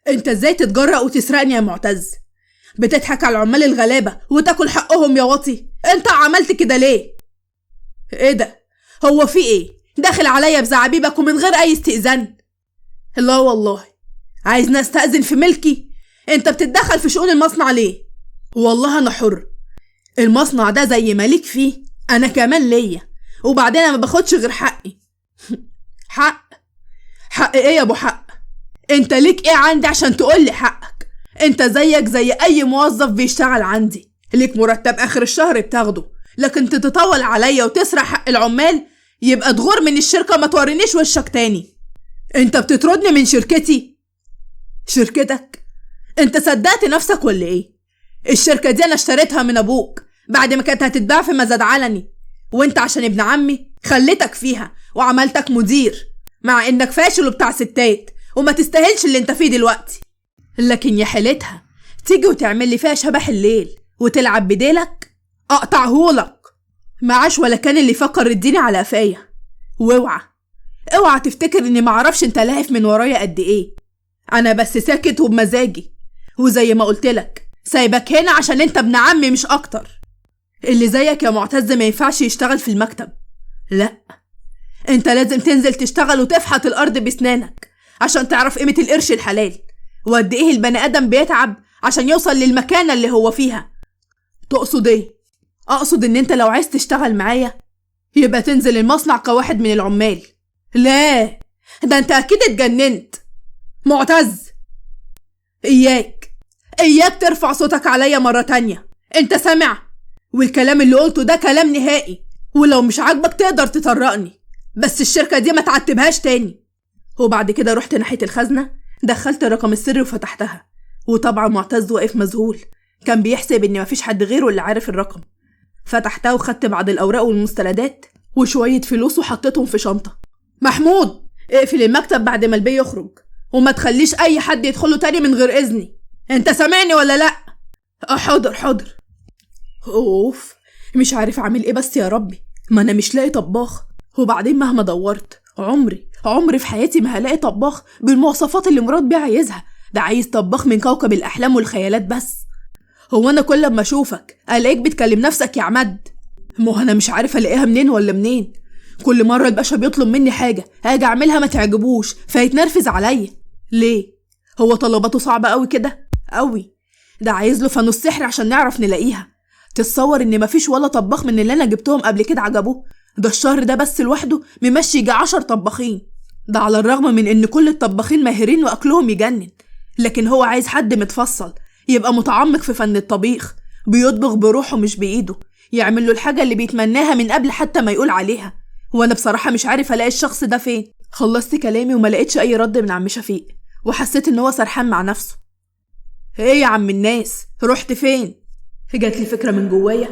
انت ازاي تتجرأ وتسرقني يا معتز؟ بتضحك على العمال الغلابة وتاكل حقهم يا واطي. انت عملت كده ليه؟ ايه ده؟ هو في ايه؟ داخل عليا بزعابيبك ومن غير اي استئذان؟ لا والله. عايزني استأذن في ملكي؟ انت بتتدخل في شؤون المصنع ليه؟ والله انا حر. المصنع ده زي ما ليك فيه انا كمان ليا، وبعدين انا ما باخدش غير حقي. حق ايه يا ابو حق؟ انت ليك ايه عندي عشان تقولي حقك؟ انت زيك زي اي موظف بيشتغل عندي، ليك مرتب اخر الشهر بتاخده، لكن تتطول عليا وتسرق حق العمال يبقى تغور من الشركة، ما تورينيش وشك تاني. انت بتطردني من شركتي؟ شركتك؟ انت صدقت نفسك ولا ايه؟ الشركة دي انا اشتريتها من ابوك بعد ما كانت هتتباع في مزاد علني، وانت عشان ابن عمي خليتك فيها وعملتك مدير، مع انك فاشل وبتاع ستات وما تستاهلش اللي انت فيه دلوقتي. لكن يا حيلتها تيجي وتعمل لي فيها شبح الليل وتلعب بديلك، اقطعهولك. معاش ولا كان اللي فكر يديني على قفايا. اوعى تفتكر اني معرفش انت لاهف من ورايا قد ايه. انا بس ساكت وبمزاجي، وزي ما قلتلك سايبك هنا عشان انت ابن عمي مش اكتر. اللي زيك يا معتز ما ينفعش يشتغل في المكتب، لا، انت لازم تنزل تشتغل وتفحت الارض بسنانك عشان تعرف قيمة القرش الحلال، وقد ايه البني ادم بيتعب عشان يوصل للمكانة اللي هو فيها. تقصد ايه؟ اقصد ان انت لو عايز تشتغل معايا يبقى تنزل المصنع كواحد من العمال. لا، ده انت اكيد اتجننت. معتز، اياك ترفع صوتك عليا مرة تانية، انت سامع؟ والكلام اللي قلته ده كلام نهائي، ولو مش عاجبك تقدر تطرقني، بس الشركة دي ما تعتبهاش تاني. وبعد كده رحت ناحية الخزنة، دخلت الرقم السري وفتحتها، وطبعا معتز واقف مذهول، كان بيحسب ان مفيش حد غيره اللي عارف الرقم. فتحتها وخدت بعض الاوراق والمستندات وشوية فلوس وحطيتهم في شنطة. محمود، اقفل المكتب بعد ما البي يخرج، وما تخليش اي حد يدخله تاني من غير اذني. انت سامعني ولا لا؟ حاضر. اوف، مش عارف اعمل ايه بس يا ربي، ما انا مش لاقي طباخ. وبعدين مهما دورت عمري في حياتي ما هلاقي طباخ بالمواصفات اللي مراد بيه عايزها. ده عايز طباخ من كوكب الاحلام والخيالات بس. هو انا كل ما اشوفك الاقيك بتكلم نفسك يا عماد؟ ما انا مش عارف الاقيها منين ولا منين. كل مره الباشا بيطلب مني حاجه اجي اعملها ما تعجبوش فيتنرفز عليا. ليه؟ هو طلباته صعبه قوي كده؟ قوي. ده عايز له فانوس سحر عشان نعرف نلاقيها. تتصور ان مفيش ولا طباخ من اللي انا جبتهم قبل كده عجبوه؟ ده الشهر ده بس لوحده ممشي يجي 10 طباخين، ده على الرغم من ان كل الطباخين ماهرين واكلهم يجنن، لكن هو عايز حد متفصل يبقى متعمق في فن الطبيخ، بيطبخ بروحه مش بايده، يعمل له الحاجه اللي بيتمناها من قبل حتى ما يقول عليها. وانا بصراحه مش عارف الاقي الشخص ده فين. خلصت كلامي وما لقيتش اي رد من عم شفيق، وحسيت ان هو سرحان مع نفسه. ايه يا عم الناس، رحت فين؟ جات لي فكره من جوايا،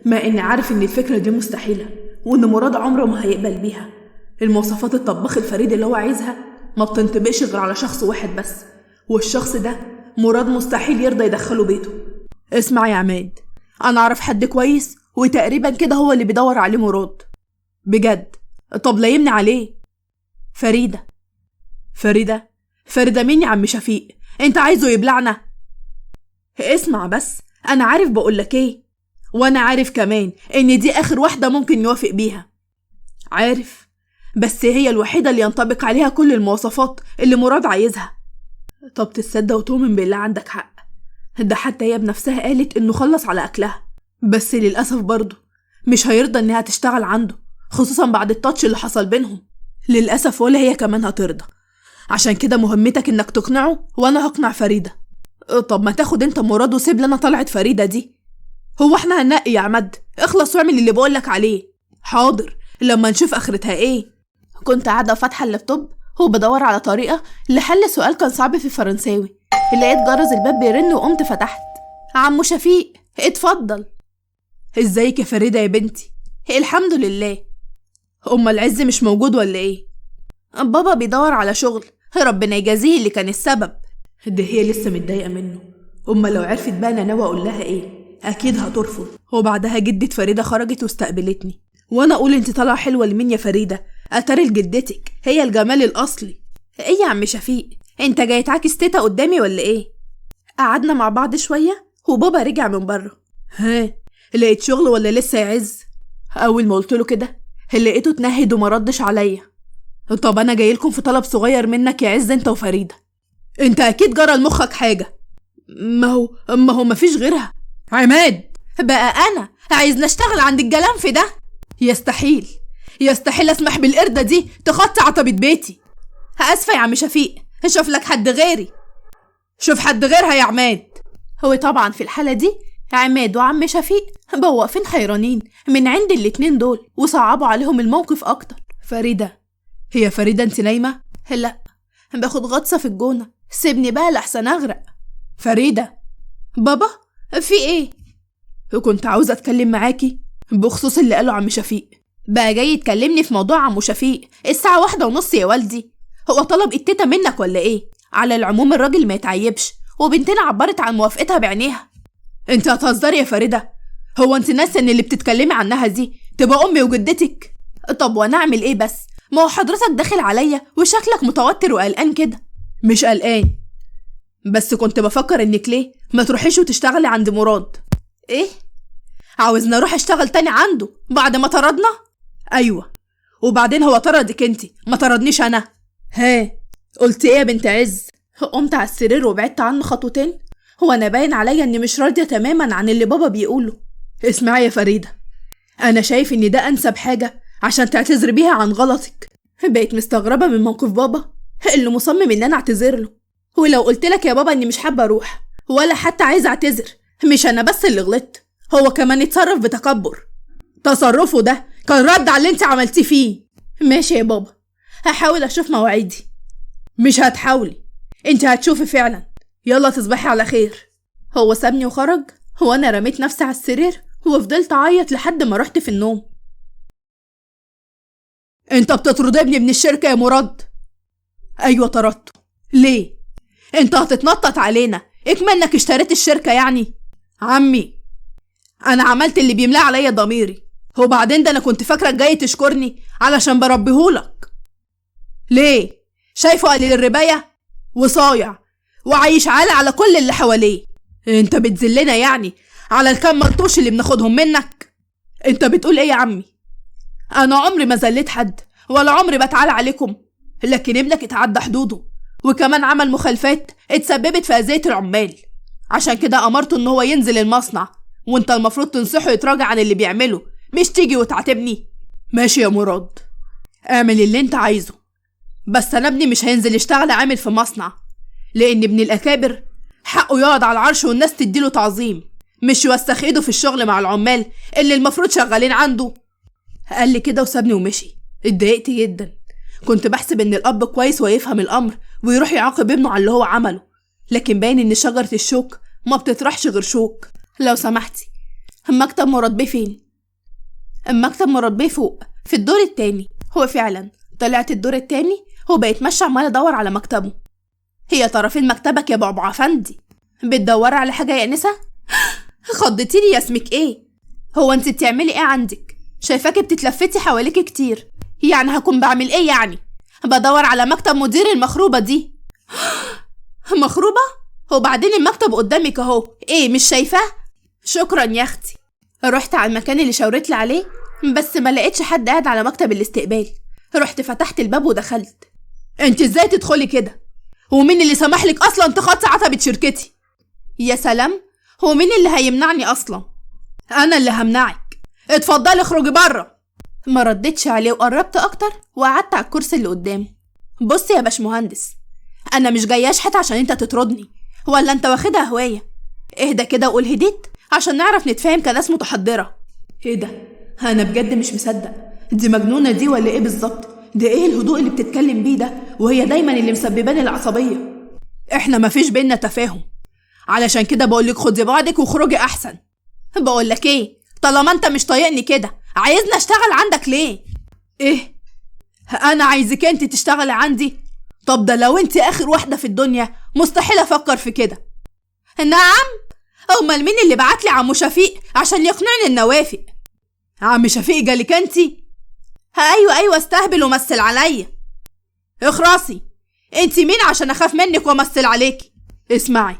مع اني عارف ان الفكره دي مستحيله وان مراد عمره ما هيقبل بيها. المواصفات الطباخ الفريد اللي هو عايزها ما بتنطبقش غير على شخص واحد بس، والشخص ده مراد مستحيل يرضى يدخله بيته. اسمع يا عماد، انا اعرف حد كويس وتقريبا كده هو اللي بيدور عليه مراد بجد. طب لايمني عليه. فريدة مين يا عم شفيق؟ انت عايزه يبلعنا؟ اسمع بس، انا عارف بقولك ايه، وانا عارف كمان ان دي اخر واحدة ممكن يوافق بيها. عارف، بس هي الوحيدة اللي ينطبق عليها كل المواصفات اللي مراد عايزها. طب تصدق وتؤمن بالله عندك حق، ده حتى هي بنفسها قالت انه خلص على اكلها، بس للأسف برضه مش هيرضى انها تشتغل عنده، خصوصا بعد التاتش اللي حصل بينهم. للأسف ولا هي كمان هترضى، عشان كده مهمتك انك تقنعه وانا هقنع فريدة. طب ما تاخد انت مراد وسيب لنا طلعت فريدة دي. هو احنا هننقي يا عماد؟ اخلص واعمل اللي بقولك عليه. حاضر، لما نشوف اخرتها ايه. كنت قاعدة فاتحة اللابتوب وبدور على طريقة لحل سؤال كان صعب في الفرنساوي، لقيت جرس الباب بيرن وقمت فتحت. عمو شفيق، اتفضل. ازيك يا فريدة يا بنتي؟ الحمد لله. العز مش موجود ولا ايه؟ بابا بيدور على شغل، ربنا يجازيه اللي كان السبب. ده هي لسه متضايقة منه، لو عرفت بقى انا ناوي اقول لها ايه اكيد هترفض. وبعدها جدة فريدة خرجت واستقبلتني، وانا اقول انت طالعة حلوة لمين يا فريدة؟ اتاري لجدتك، هي الجمال الاصلي. ايه يا عم شفيق، انت جاي تعاكس تيتا قدامي ولا ايه؟ قعدنا مع بعض شوية وبابا رجع من بره. ها، لقيت شغل ولا لسه يا عز؟ اول ما قلت له كده لقيته اتنهد وما ردش عليا. طب انا جاي لكم في طلب صغير منك يا عز انت وفريدة. انت اكيد جرى لمخك حاجة. ما هو مفيش غيرها. عماد، بقى انا عايز نشتغل عند الجلنف ده؟ يستحيل اسمح بالقردة دي تخطي عتبة بيتي. اسفة يا عم شفيق، شوف لك حد غيري. شوف حد غيرها يا عماد. هو طبعا في الحالة دي عماد وعم شفيق بقوا واقفين حيرانين من عند الاتنين دول وصعبوا عليهم الموقف اكتر. فريدة، هي فريدة انت نايمة؟ لا، باخد غطسة في الجونة، سيبني بقى لحسن اغرق. فريدة. بابا، في ايه؟ كنت عاوزة اتكلم معاكي بخصوص اللي قاله عم شفيق. بقى جاي يتكلمني في موضوع عم شفيق الساعة 1:30 يا والدي؟ هو طلب التيتا منك ولا ايه؟ على العموم الراجل ما يتعيبش، وبنتنا عبرت عن موافقتها بعينيها. انت هتهزري يا فريدة؟ هو انت ناسه ان اللي بتتكلمي عنها دي تبقى امي وجدتك؟ طب وانا اعمل ايه بس؟ ما هو حضرتك داخل عليا وشكلك متوتر وقلقان كده. مش قلقان، بس كنت بفكر انك ليه ما تروحيش وتشتغلي عند مراد. ايه؟ عاوزني اروح اشتغل تاني عنده بعد ما طردنا؟ ايوه، وبعدين هو طردك انتي، ما طردنيش انا. ها، قلت ايه يا بنت عز؟ قمت على السرير وبعدت عنه خطوتين. هو انا باين عليا اني مش راضيه تماما عن اللي بابا بيقوله. اسمعي يا فريده، انا شايف ان ده انسب حاجه عشان تعتذري بيها عن غلطك. بقيت مستغربه من موقف بابا اللي مصمم ان انا اعتذر له. ولو قلت لك يا بابا اني مش حابه اروح ولا حتى عايزه اعتذر، مش انا بس اللي غلطت، هو كمان اتصرف بتكبر. تصرفه ده كان رد على اللي انت عملتيه فيه. ماشي يا بابا، هحاول اشوف مواعيدي. مش هتحاولي، انت هتشوفي فعلا. يلا تصبحي على خير. هو سابني وخرج، وانا رميت نفسي على السرير وفضلت اعيط لحد ما رحت في النوم. انت بتطرد ابني من الشركة يا مراد؟ ايوه طردته. ليه؟ انت هتتنطط علينا اكمنك اشتريت الشركة يعني؟ عمي، انا عملت اللي بيملاه عليا ضميري، وبعدين ده انا كنت فاكرك جاي تشكرني علشان بربيهولك. ليه؟ شايفه قليل الرباية وصايع وعايش عالي على كل اللي حواليه. انت بتذلنا يعني على الكام ملطوش اللي بناخدهم منك؟ انت بتقول ايه يا عمي؟ انا عمري ما ذليت حد ولا عمري بتعالى عليكم، لكن ابنك اتعدى حدوده وكمان عمل مخالفات اتسببت في اذية العمال. عشان كده امرته ان هو ينزل المصنع، وانت المفروض تنصحه يتراجع عن اللي بيعمله، مش تيجي وتعاتبني. ماشي يا مراد، اعمل اللي انت عايزه، بس انا ابني مش هينزل يشتغل عامل في مصنع، لان ابن الاكابر حقه يقعد على العرش والناس تديله تعظيم، مش يوسخ ايده في الشغل مع العمال اللي المفروض شغالين عنده. قال لي كده وسابني ومشي. اتضايقت جدا، كنت بحسب ان الاب كويس ويفهم الامر ويروح يعاقب ابنه على اللي هو عمله، لكن باين ان شجرة الشوك ما بتطرحش غير شوك. لو سمحتي، مكتب مراد بيه فين؟ المكتب مراد بيه فوق في الدور التاني. هو فعلا طلعت الدور التاني وبقيت ماشيه عماله ادور على مكتبه. هي طرفين مكتبك يا بعبع افندي؟ بتدوري على حاجه يا انسه؟ خضتيني يا اسمك ايه؟ هو انت بتعملي ايه عندك؟ شايفاكي بتتلفتي حواليكي كتير، يعني هكون بعمل ايه يعني؟ بدور على مكتب مدير المخروبه دي. مخروبه؟ وبعدين المكتب قدامك اهو، ايه مش شايفاه؟ شكرا يا اختي. رحت على المكان اللي شاورتلي عليه، بس ما لقيتش حد قاعد على مكتب الاستقبال. رحت فتحت الباب ودخلت. انت ازاي تدخلي كده؟ ومين اللي سمحلك اصلا تخطي عتبة شركتي؟ يا سلام، هو مين اللي هيمنعني اصلا؟ انا اللي همنعك، اتفضلي اخرجي بره. ما ردتش عليه وقربت اكتر وقعدت على الكرسي اللي قدامه. بص يا باشمهندس، انا مش جايه اشحت عشان انت تطردني، ولا انت واخدها هوايه. اهدى كده وقول هديت عشان نعرف نتفاهم كناس متحضره. ايه ده؟ انا بجد مش مصدق، دي مجنونه دي ولا ايه بالظبط؟ ده ايه الهدوء اللي بتتكلم بيه ده؟ وهي دايما اللي مسبباني العصبيه. احنا مفيش بينا تفاهم، علشان كده بقولك خدي بعضك واخرجي احسن. بقولك ايه، طالما انت مش طايقني كده عايزني اشتغل عندك ليه؟ ايه؟ انا عايزك انت تشتغلي عندي؟ طب ده لو انت اخر واحده في الدنيا مستحيل افكر في كده. نعم؟ امال مين اللي بعتلي عمو شفيق عشان يقنعني اني اوافق؟ عم شفيق جالك انتي؟ ايوه استهبل ومثل عليا. اخرسي، انت مين عشان اخاف منك وامثل عليكي؟ اسمعي،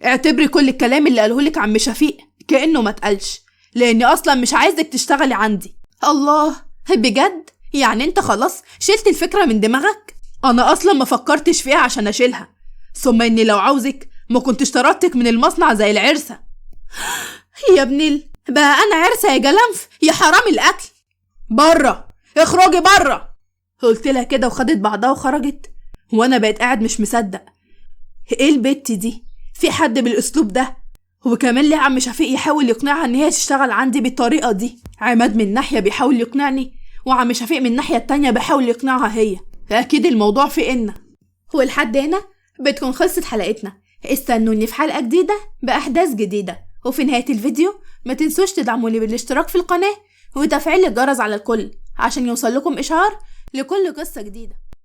اعتبري كل الكلام اللي قالهولك عم شفيق كأنه ما اتقالش، لاني اصلا مش عايزك تشتغلي عندي. الله، بجد؟ يعني انت خلاص شلت الفكرة من دماغك؟ انا اصلا ما فكرتش فيها عشان اشيلها، ثم اني لو عاوزك ما كنتش طردتك من المصنع زي العرسة. يا بقى انا عرسة يا جلنف؟ يا حرام الاكل، بره، اخرجي بره. قلت لها كده وخدت بعضها وخرجت، وانا بقيت قاعد مش مصدق. ايه البت دي؟ في حد بالاسلوب ده؟ وكمان ليه عم شفيق يحاول يقنعها ان هي تشتغل عندي بالطريقة دي؟ عماد من ناحية بيحاول يقنعني، وعم شفيق من الناحية التانية بيحاول يقنعها هي. اكيد الموضوع في إن. ولحد هنا بتكون خلصت حلقتنا. استنوني في حلقة جديدة بأحداث جديدة، وفي نهاية الفيديو ما تنسوش تدعموني بالاشتراك في القناة وتفعيل الجرس على الكل عشان يوصل لكم إشعار لكل قصة جديدة.